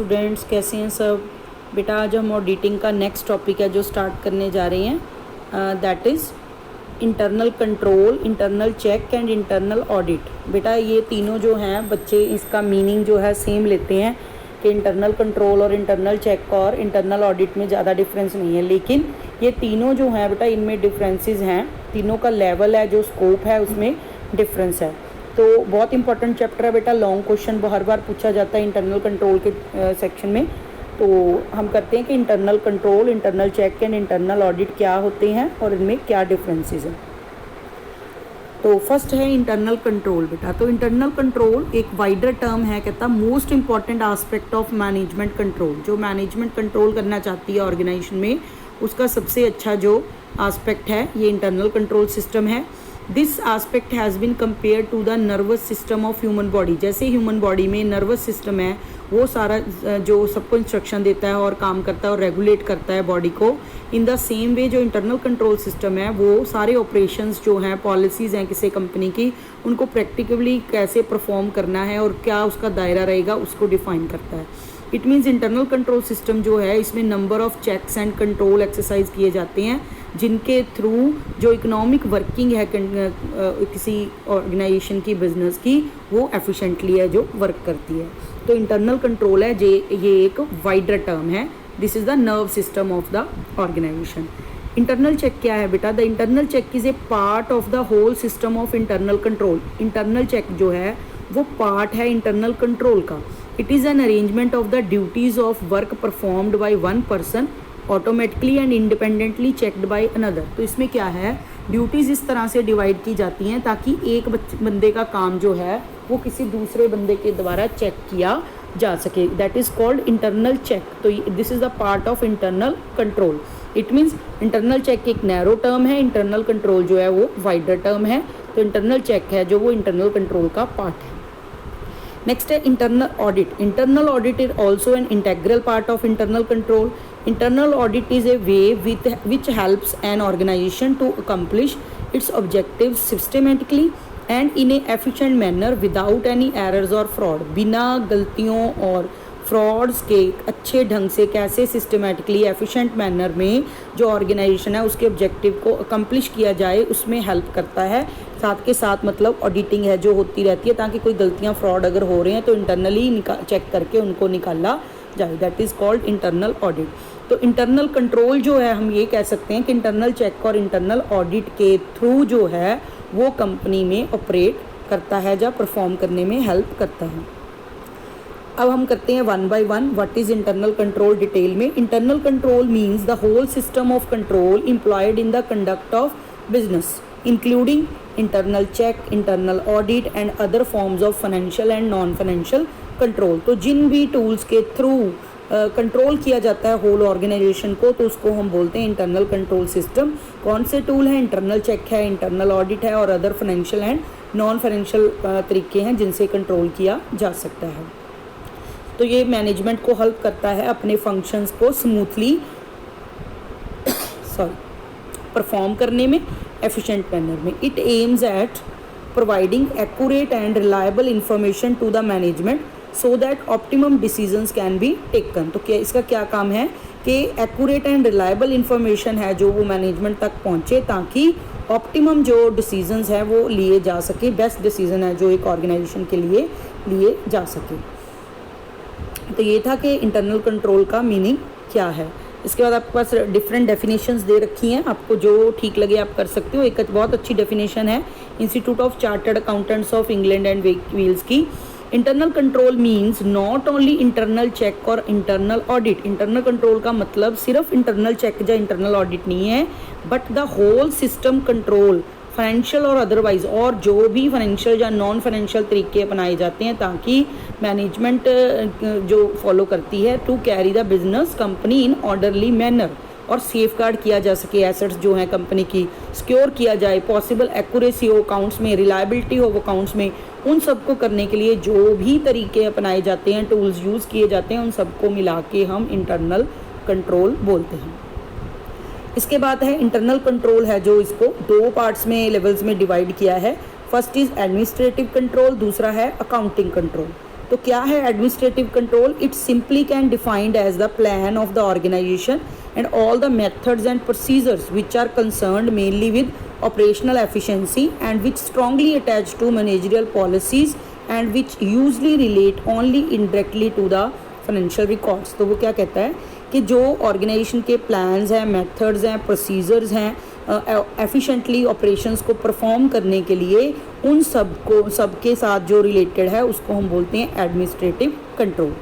Students कैसे हैं सब। बेटा आज हम ऑडिटिंग का नेक्स्ट टॉपिक है जो स्टार्ट करने जा रहे हैं, that is internal control, internal check and internal audit. बेटा ये तीनों जो हैं बच्चे इसका मीनिंग जो है सेम लेते हैं कि इंटरनल कंट्रोल और इंटरनल चेक और इंटरनल ऑडिट में ज़्यादा डिफरेंस नहीं है, लेकिन ये तीनों जो हैं बेटा इनमें डिफरेंसेस हैं। तीनों का लेवल है, जो स्कोप है उसमें डिफरेंस है। तो बहुत इंपॉर्टेंट चैप्टर है बेटा, लॉन्ग क्वेश्चन हर बार पूछा जाता है इंटरनल कंट्रोल के सेक्शन में। तो हम करते हैं कि internal control, internal check and internal audit क्या होते हैं और इनमें क्या डिफरेंसेस हैं। तो फर्स्ट है इंटरनल कंट्रोल बेटा। तो इंटरनल कंट्रोल एक वाइडर टर्म है, कहता most important aspect of management control. जो मैनेजमेंट कंट्रोल करना चाहती है ऑर्गेनाइजेशन में उसका सबसे अच्छा जो आस्पेक्ट है ये इंटरनल कंट्रोल सिस्टम है। This aspect has been compare to the nervous system of human body. जैसे ह्यूमन बॉडी में नर्वस सिस्टम है वो सारा जो सबको इंस्ट्रक्शन देता है और काम करता है और रेगुलेट करता है बॉडी को, इन द सेम वे जो इंटरनल कंट्रोल सिस्टम है वो सारे ऑपरेशंस जो हैं, पॉलिसीज़ हैं किसी कंपनी की, उनको प्रैक्टिकली कैसे परफॉर्म करना है और क्या उसका दायरा रहेगा उसको डिफाइन करता है। It means internal control system जो है इसमें number of checks and control exercise किए जाते हैं जिनके थ्रू जो इकोनॉमिक वर्किंग है किसी ऑर्गेनाइजेशन की, बिजनेस की, वो एफिशिएंटली है जो वर्क करती है। तो इंटरनल कंट्रोल है ये एक वाइडर टर्म है। This is the nerve system of the organisation. Internal check क्या है बेटा? The internal check is a part of the whole system of internal control. Internal check जो है वो पार्ट है इंटरनल कंट्रोल का। It is an arrangement of the duties of work performed by one person automatically and independently checked by another. तो इसमें क्या है, duties इस तरह से डिवाइड की जाती हैं ताकि एक बंदे का काम जो है वो किसी दूसरे बंदे के द्वारा चेक किया जा सके। That is called internal check. तो this is the part of internal control. It means internal check एक नैरो टर्म है, इंटरनल कंट्रोल जो है वो वाइडर टर्म है। तो इंटरनल चेक है जो वो इंटरनल कंट्रोल का पार्ट है। नेक्स्ट है internal audit. Internal audit is also an integral part of internal control. Internal audit is a way which helps an organization to accomplish its objectives systematically and in a efficient manner without any errors or fraud। बिना गलतियों और frauds के अच्छे ढंग से कैसे systematically efficient manner में जो ऑर्गेनाइजेशन है उसके ऑब्जेक्टिव को अकम्प्लिश किया जाए उसमें हेल्प करता है। साथ के साथ मतलब ऑडिटिंग है जो होती रहती है ताकि कोई गलतियाँ फ्रॉड अगर हो रहे हैं तो इंटरनली चेक करके उनको निकाला जाए। That is called internal audit. तो इंटरनल कंट्रोल जो है हम ये कह सकते हैं कि इंटरनल चेक और इंटरनल ऑडिट के थ्रू जो है वो कंपनी में ऑपरेट करता है या परफॉर्म करने में हेल्प करता है। अब हम करते हैं one by one. What is internal control detail में। Internal control means the whole system of control employed in the conduct of business including internal check, internal audit and other forms of financial and non financial control. तो जिन भी tools के through control किया जाता है whole organisation को तो उसको हम बोलते हैं इंटरनल कंट्रोल सिस्टम। कौन से टूल हैं? इंटरनल चेक है, इंटरनल ऑडिट है और other financial and non financial तरीके हैं जिनसे कंट्रोल किया जा सकता है। तो ये मैनेजमेंट को हेल्प करता है अपने फंक्शंस को स्मूथली परफॉर्म करने में, एफिशिएंट मैनर में। It aims at providing accurate and reliable information to the management so that optimum decisions can be taken. तो क्या इसका क्या काम है कि एक्यूरेट एंड रिलायबल इंफॉर्मेशन है जो वो मैनेजमेंट तक पहुँचे ताकि ऑप्टिमम जो डिसीजंस हैं वो लिए जा सके, बेस्ट डिसीजन है जो एक ऑर्गेनाइजेशन के लिए लिए जा सके। तो ये था कि इंटरनल कंट्रोल का मीनिंग क्या है। इसके बाद आपके पास डिफरेंट डेफिनेशंस दे रखी हैं, आपको जो ठीक लगे आप कर सकते हो। एक बहुत अच्छी डेफिनेशन है institute of chartered accountants of England and Wales की। Internal control means not only internal check और इंटरनल ऑडिट। इंटरनल कंट्रोल का मतलब सिर्फ इंटरनल चेक या इंटरनल ऑडिट नहीं है but the whole system control, financial और अदरवाइज, और जो भी फाइनेंशियल या नॉन फाइनेंशियल तरीके अपनाए जाते हैं ताकि मैनेजमेंट जो फॉलो करती है to carry the business company in orderly manner और सेफगार्ड किया जा सके, एसेट्स जो हैं कंपनी की सिक्योर किया जाए, पॉसिबल एक्यूरेसी हो अकाउंट्स में, रिलायबिलिटी हो अकाउंट्स में, उन सबको करने के लिए जो भी तरीके अपनाए जाते हैं, टूल्स यूज़ किए जाते हैं, उन सबको मिला के हम इंटरनल कंट्रोल बोलते हैं। इसके बाद है इंटरनल कंट्रोल है जो इसको दो पार्ट्स में, लेवल्स में डिवाइड किया है। फर्स्ट इज़ एडमिनिस्ट्रेटिव कंट्रोल, दूसरा है अकाउंटिंग कंट्रोल। तो क्या है administrative control? It simply can defined as the plan of the organisation and all the methods and procedures which are concerned mainly with operational efficiency and which strongly attached to managerial policies and which usually relate only indirectly to the financial records। तो वो क्या कहता है कि जो organisation के plans हैं, methods हैं, प्रोसीजर्स हैं, एफिशिएंटली ऑपरेशंस को परफॉर्म करने के लिए उन सबके साथ जो रिलेटेड है उसको हम बोलते हैं एडमिनिस्ट्रेटिव कंट्रोल।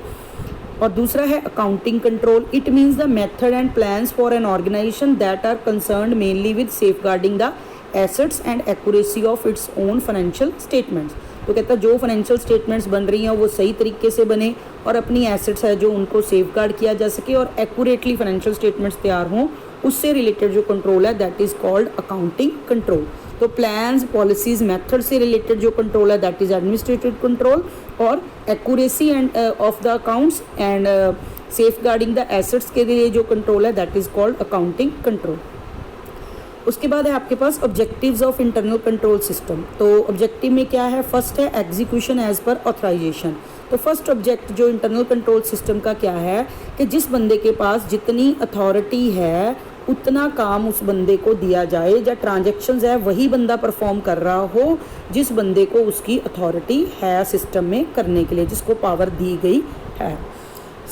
और दूसरा है accounting control. It means the method and plans for an organisation that are concerned mainly with safeguarding the assets and accuracy of its own financial statements. तो कहता है जो फाइनेंशियल स्टेटमेंट्स बन रही हैं वो सही तरीके से बने और अपनी एसेट्स है जो उनको सेफगार्ड किया जा सके और एक्यूरेटली फाइनेंशियल स्टेटमेंट्स तैयार हों, उससे रिलेटेड जो कंट्रोल है that is called accounting control. तो प्लान्स, पॉलिसीज, मेथड से रिलेटेड जो कंट्रोल है दैट इज एडमिनिस्ट्रेटिव कंट्रोल, और accuracy and of the accounts and safeguarding the assets के लिए जो कंट्रोल है that is called accounting control. उसके बाद है आपके पास objectives of internal control system. तो ऑब्जेक्टिव में क्या है? फर्स्ट है एग्जीक्यूशन एज पर ऑथराइजेशन। तो फर्स्ट ऑब्जेक्ट जो इंटरनल कंट्रोल सिस्टम का क्या है कि जिस बंदे के पास जितनी अथॉरिटी है उतना काम उस बंदे को दिया जाए, या ट्रांजैक्शंस है वही बंदा परफॉर्म कर रहा हो जिस बंदे को उसकी अथॉरिटी है सिस्टम में करने के लिए, जिसको पावर दी गई है।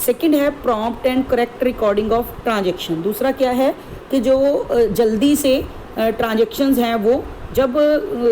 सेकंड है prompt and correct recording of transaction. दूसरा क्या है कि जो जल्दी से ट्रांजैक्शंस हैं वो जब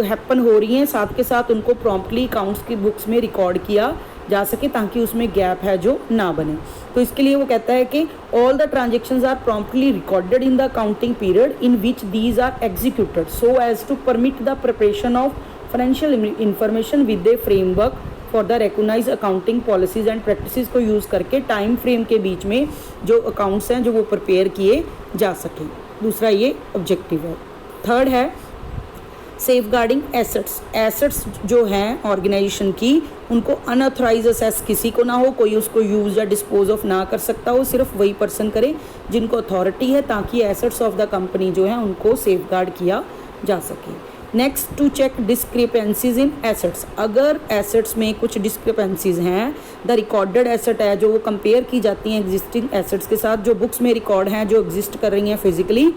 हैपन हो रही हैं साथ के साथ उनको प्रॉम्प्टली अकाउंट्स की बुक्स में रिकॉर्ड किया जा सके ताकि उसमें गैप है जो ना बने। तो इसके लिए वो कहता है कि all the transactions are promptly recorded in the accounting period in which these are executed so as to permit the preparation of financial information with a framework for the recognise accounting policies and practices को use करके time frame के बीच में जो accounts हैं जो वो prepare किए जा सकें। दूसरा ये ऑब्जेक्टिव है। थर्ड है सेफ गार्डिंग एसेट्स। एसेट्स जो हैं ऑर्गेनाइजेशन की उनको अनऑथराइज असेस किसी को ना हो, कोई उसको यूज़ या डिस्पोज ऑफ ना कर सकता हो, सिर्फ वही पर्सन करे जिनको अथॉरिटी है, ताकि एसेट्स ऑफ द कंपनी जो है उनको सेफ गार्ड किया जा सके। Next, to check discrepancies in assets. अगर एसेट्स में कुछ डिस्क्रिपेंसीज हैं, द रिकॉर्डेड एसेट है जो वो कंपेयर की जाती हैं एग्जिस्टिंग एसेट्स के साथ जो बुक्स में रिकॉर्ड हैं, जो एग्जिस्ट कर रही हैं फिजिकली,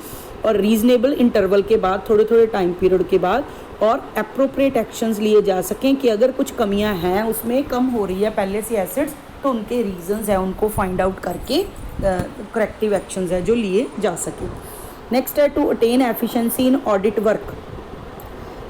और रीजनेबल इंटरवल के बाद, थोड़े थोड़े टाइम पीरियड के बाद, और अप्रोप्रिएट एक्शंस लिए जा सकें कि अगर कुछ कमियां हैं उसमें कम हो रही है पहले से एसेट्स तो उनके रीजंस हैं उनको फाइंड आउट करके करेक्टिव एक्शंस है जो लिए जा सके। नेक्स्ट है to attain efficiency in audit work.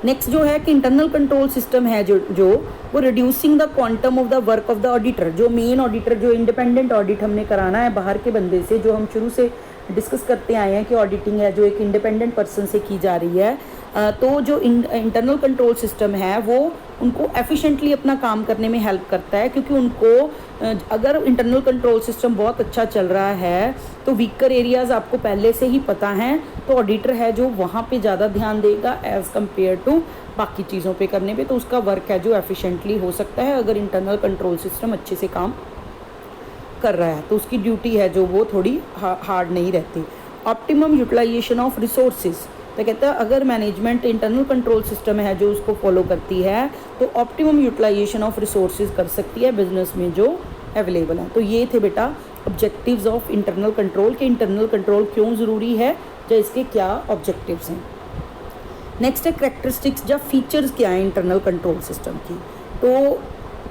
Next जो है कि इंटरनल कंट्रोल सिस्टम है जो वो reducing the quantum of the work of the auditor. जो मेन ऑडिटर, जो इंडिपेंडेंट ऑडिट हमने कराना है बाहर के बंदे से, जो हम शुरू से डिस्कस करते आए हैं कि ऑडिटिंग है जो एक इंडिपेंडेंट पर्सन से की जा रही है, तो जो इंटरनल कंट्रोल सिस्टम है वो उनको एफिशिएंटली अपना काम करने में हेल्प करता है, क्योंकि उनको अगर इंटरनल कंट्रोल सिस्टम बहुत अच्छा चल रहा है तो वीकर एरियाज़ आपको पहले से ही पता हैं, तो ऑडिटर है जो वहाँ पे ज़्यादा ध्यान देगा एज़ कम्पेयर टू बाकी चीज़ों पे करने पे, तो उसका वर्क है जो एफिशिएंटली हो सकता है अगर इंटरनल कंट्रोल सिस्टम अच्छे से काम कर रहा है, तो उसकी ड्यूटी है जो वो थोड़ी हार्ड नहीं रहती। Optimum utilisation of resources. तो कहता है अगर मैनेजमेंट इंटरनल कंट्रोल सिस्टम है जो उसको फॉलो करती है तो ऑप्टिमम यूटिलाइजेशन ऑफ रिसोर्सेज कर सकती है बिजनेस में जो अवेलेबल है। तो ये थे बेटा ऑब्जेक्टिव्स ऑफ इंटरनल कंट्रोल के इंटरनल कंट्रोल क्यों ज़रूरी है, या इसके क्या ऑब्जेक्टिव्स हैं। नेक्स्ट है करैक्टरिस्टिक्स या फीचर्स क्या है इंटरनल कंट्रोल सिस्टम की। तो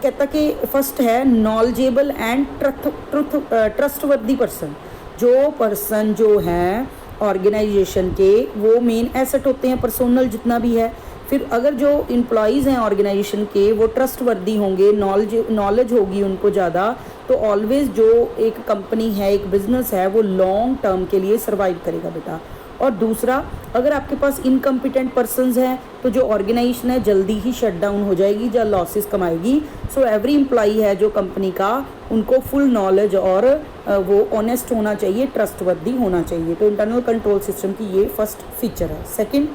कहता कि फर्स्ट है नॉलेजेबल एंड ट्रस्टवर्दी पर्सन। जो पर्सन जो हैं ऑर्गेनाइजेशन के वो मेन एसेट होते हैं पर्सोनल जितना भी है, फिर अगर जो एम्प्लॉयज़ हैं ऑर्गेनाइजेशन के वो ट्रस्टवर्दी होंगे, नॉलेज होगी उनको ज़्यादा, तो ऑलवेज जो एक कंपनी है, एक बिजनेस है, वो लॉन्ग टर्म के लिए सर्वाइव करेगा बेटा। और दूसरा, अगर आपके पास इनकम्पिटेंट पर्सनस हैं तो जो ऑर्गेनाइजेशन है जल्दी ही शट डाउन हो जाएगी या लॉसेस कमाएगी। सो एवरी एम्प्लॉई है जो कंपनी का, उनको फुल नॉलेज और वो ऑनेस्ट होना चाहिए, ट्रस्टवर्दी होना चाहिए। तो इंटरनल कंट्रोल सिस्टम की ये फर्स्ट फीचर है। Second,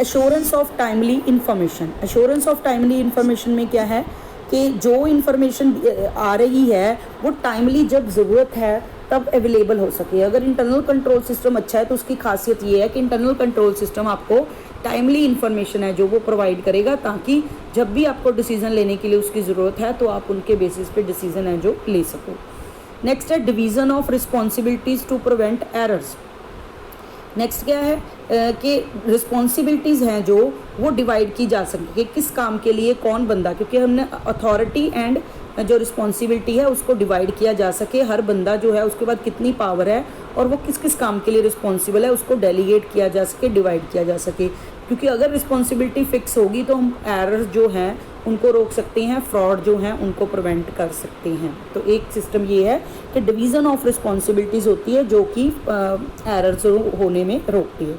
assurance of timely information. Assurance of timely information में क्या है कि जो इन्फॉर्मेशन आ रही है वो टाइमली जब ज़रूरत है तब अवेलेबल हो सके। अगर इंटरनल कंट्रोल सिस्टम अच्छा है तो उसकी खासियत ये है कि इंटरनल कंट्रोल सिस्टम आपको टाइमली इन्फॉर्मेशन है जो वो प्रोवाइड करेगा, ताकि जब भी आपको डिसीज़न लेने के लिए उसकी ज़रूरत है तो आप उनके बेसिस पे डिसीज़न है जो ले सको। नेक्स्ट है division of responsibilities to prevent errors. Next क्या है कि रिस्पॉन्सिबिलिटीज़ हैं जो वो डिवाइड की जा सके कि किस काम के लिए कौन बंदा, क्योंकि हमने अथॉरिटी एंड जो रिस्पॉन्सिबिलिटी है उसको डिवाइड किया जा सके, हर बंदा जो है उसके बाद कितनी पावर है और वो किस किस काम के लिए रिस्पॉन्सिबल है उसको डेलीगेट किया जा सके, डिवाइड किया जा सके। क्योंकि अगर रिस्पॉन्सिबिलिटी फिक्स होगी तो हम एरर्स जो हैं उनको रोक सकते हैं, फ्रॉड जो हैं उनको प्रिवेंट कर सकते हैं। तो एक सिस्टम ये है कि डिवीज़न ऑफ रिस्पॉन्सिबिलिटीज़ होती है जो कि एरर्स होने में रोकती है।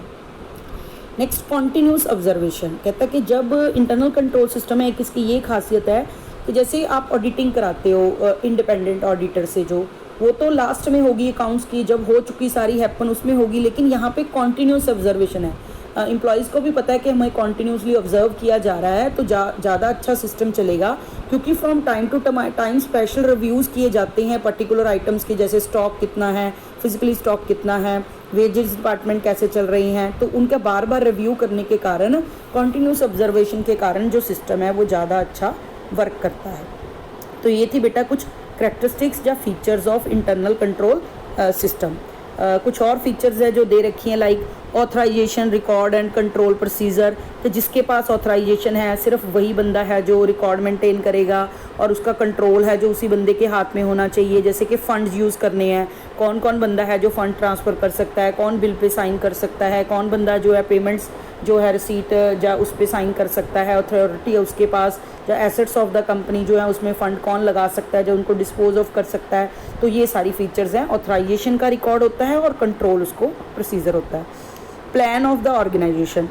नेक्स्ट कॉन्टीन्यूस ऑब्जर्वेशन, कहता है कि जब इंटरनल कंट्रोल सिस्टम है, एक इसकी ये खासियत है कि जैसे आप ऑडिटिंग कराते हो इंडिपेंडेंट ऑडिटर से, जो वो तो लास्ट में होगी अकाउंट्स की, जब हो चुकी सारी हैपन उसमें होगी, लेकिन यहाँ पे कॉन्टीन्यूस ऑब्जर्वेशन है। एम्प्लॉयज़ को भी पता है कि हमें कॉन्टीन्यूसली ऑब्जर्व किया जा रहा है, तो ज़्यादा अच्छा सिस्टम चलेगा। क्योंकि from time to time special reviews किए जाते हैं पर्टिकुलर आइटम्स के, जैसे स्टॉक कितना है, फिजिकली स्टॉक कितना है, वेजेस डिपार्टमेंट कैसे चल रही हैं, तो उनका बार बार रिव्यू करने के कारण, कॉन्टीन्यूस ऑब्जर्वेशन के कारण जो सिस्टम है वो ज़्यादा अच्छा वर्क करता है। तो ये थी बेटा कुछ करैक्टरिस्टिक्स या features of internal control system. कुछ और फीचर्स है जो दे रखी हैं, like authorisation, record and control procedure, कि जिसके पास ऑथराइजेशन है सिर्फ वही बंदा है जो रिकॉर्ड मेंटेन करेगा, और उसका कंट्रोल है जो उसी बंदे के हाथ में होना चाहिए। जैसे कि फ़ंड्स यूज़ करने हैं, कौन कौन बंदा है जो फ़ंड ट्रांसफ़र कर सकता है, कौन बिल पे साइन कर सकता है, कौन बंदा जो है पेमेंट्स जो है रिसीट या उस पर साइन कर सकता है, अथॉरिटी है उसके पास, या एसेट्स ऑफ द कंपनी जो है उसमें फ़ंड कौन लगा सकता है, जो उनको डिस्पोज ऑफ कर सकता है। तो ये सारी फीचर्स हैं। ऑथराइजेशन का रिकॉर्ड होता है और कंट्रोल उसको प्रोसीजर होता है। प्लान ऑफ द ऑर्गेनाइजेशन,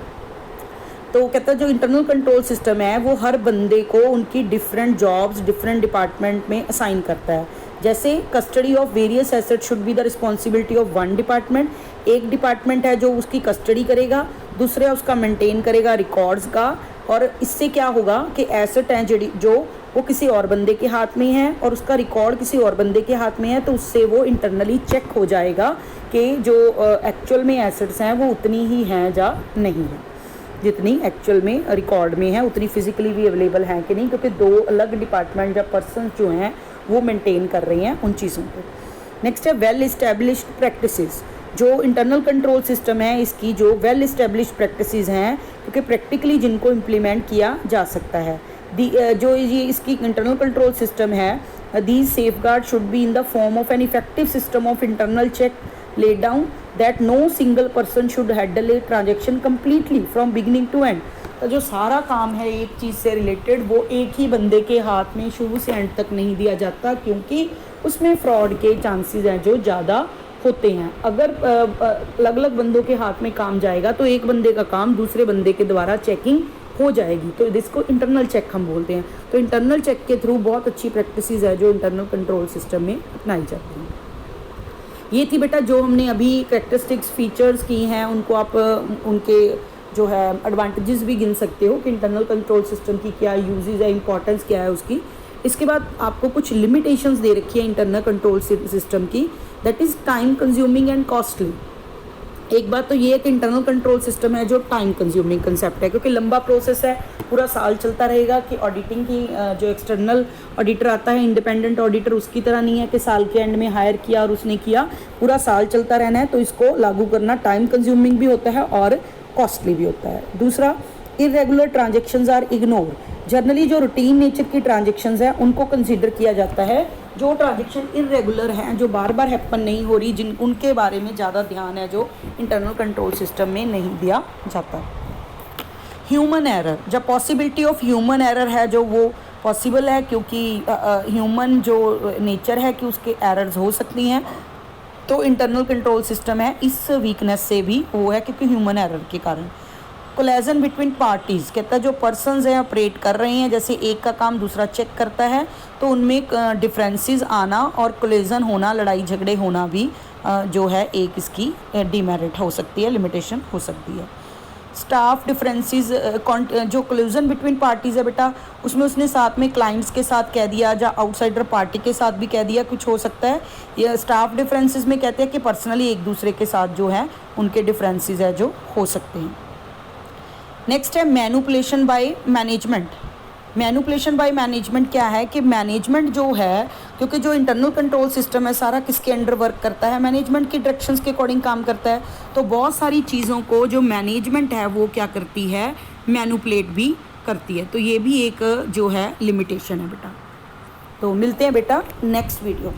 तो कहता है जो इंटरनल कंट्रोल सिस्टम है वो हर बंदे को उनकी डिफरेंट जॉब्स डिफरेंट डिपार्टमेंट में असाइन करता है। जैसे custody of various asset should be the responsibility of one department, एक डिपार्टमेंट है जो उसकी कस्टडी करेगा, दूसरा उसका मेंटेन करेगा रिकॉर्ड्स का। और इससे क्या होगा कि एसेट हैं जो वो किसी और बंदे के हाथ में है और उसका रिकॉर्ड किसी और बंदे के हाथ में है, तो उससे वो इंटरनली चेक हो जाएगा कि जो एक्चुअल में एसेट्स हैं वो उतनी ही हैं या नहीं है, जितनी एक्चुअल में रिकॉर्ड में है उतनी फिजिकली भी अवेलेबल हैं कि नहीं, क्योंकि दो अलग डिपार्टमेंट या पर्सन जो हैं वो मेंटेन कर रही हैं उन चीज़ों को। नेक्स्ट है वेल इस्टेब्लिश्ड प्रैक्टिसेस। जो इंटरनल कंट्रोल सिस्टम है इसकी जो वेल इस्टेब्लिश्ड प्रैक्टिसेस हैं, क्योंकि प्रैक्टिकली जिनको इम्प्लीमेंट किया जा सकता है। जो ये इसकी इंटरनल कंट्रोल सिस्टम है, these safeguard should be in the form of an effective system of internal check laid down that no single person should handle a transaction completely from beginning to end। तो जो सारा काम है एक चीज़ से related वो एक ही बंदे के हाथ में शुरू से एंड तक नहीं दिया जाता, क्योंकि उसमें फ्रॉड के चांसेस हैं जो ज़्यादा होते हैं। अगर अलग अलग बंदों के हाथ में काम जाएगा तो एक बंदे का काम दूसरे बंदे के द्वारा चेकिंग हो जाएगी, तो इसको इंटरनल चेक हम बोलते हैं। तो इंटरनल चेक के थ्रू बहुत अच्छी प्रैक्टिसेस है जो इंटरनल कंट्रोल सिस्टम में अपनाई जाती हैं। ये थी बेटा जो हमने अभी कैरेक्टरिस्टिक्स फीचर्स की हैं, उनको आप उनके जो है एडवांटेजेस भी गिन सकते हो कि इंटरनल कंट्रोल सिस्टम की क्या यूजेस है, इंपॉर्टेंस क्या है उसकी। इसके बाद आपको कुछ लिमिटेशंस दे रखी है इंटरनल कंट्रोल सिस्टम की, that is time consuming and costly. एक बात तो ये है कि इंटरनल कंट्रोल सिस्टम है जो टाइम कंज्यूमिंग कंसेप्ट है, क्योंकि लंबा प्रोसेस है, पूरा साल चलता रहेगा। कि ऑडिटिंग की जो एक्सटर्नल ऑडिटर आता है, इंडिपेंडेंट ऑडिटर, उसकी तरह नहीं है कि साल के एंड में हायर किया और उसने किया, पूरा साल चलता रहना है। तो इसको लागू करना टाइम कंज्यूमिंग भी होता है और कॉस्टली भी होता है। दूसरा, irregular transactions are ignore. Generally जो रूटीन नेचर की ट्रांजेक्शन्स हैं उनको कंसिडर किया जाता है। जो ट्रांजेक्शन इरेगुलर हैं, जो बार बार हैपन नहीं हो रही, उनके बारे में ज़्यादा ध्यान है जो इंटरनल कंट्रोल सिस्टम में नहीं दिया जाता। ह्यूमन एरर, जब पॉसिबिलिटी ऑफ ह्यूमन एरर है जो वो पॉसिबल है, क्योंकि ह्यूमन जो नेचर है कि उसके एरर्स हो सकती हैं, तो इंटरनल कंट्रोल सिस्टम है इस वीकनेस से भी वो है, क्योंकि ह्यूमन एरर के कारण। कोलेजन बिटवीन पार्टीज़, कहता है जो पर्सनस हैं ऑपरेट कर रहे हैं, जैसे एक का काम दूसरा चेक करता है, तो उनमें डिफरेंसेस आना और कोलेजन होना, लड़ाई झगड़े होना भी जो है एक इसकी डिमेरिट हो सकती है, लिमिटेशन हो सकती है। स्टाफ डिफरेंसेस, जो कोलिजन बिटवीन पार्टीज़ है बेटा, उसमें उसने साथ में क्लाइंट्स के साथ कह दिया या आउटसाइडर पार्टी के साथ भी कह दिया, कुछ हो सकता है। ये स्टाफ डिफरेंसेस में कहते हैं कि पर्सनली एक दूसरे के साथ जो है उनके डिफरेंसेस है जो हो सकते हैं। नेक्स्ट है manipulation by management. Manipulation by management क्या है कि मैनेजमेंट जो है, क्योंकि जो इंटरनल कंट्रोल सिस्टम है सारा किसके अंडर वर्क करता है, मैनेजमेंट की डायरेक्शंस के अकॉर्डिंग काम करता है। तो बहुत सारी चीज़ों को जो मैनेजमेंट है वो क्या करती है, मैनिपुलेट भी करती है। तो ये भी एक जो है लिमिटेशन है बेटा। तो मिलते हैं बेटा नेक्स्ट वीडियो।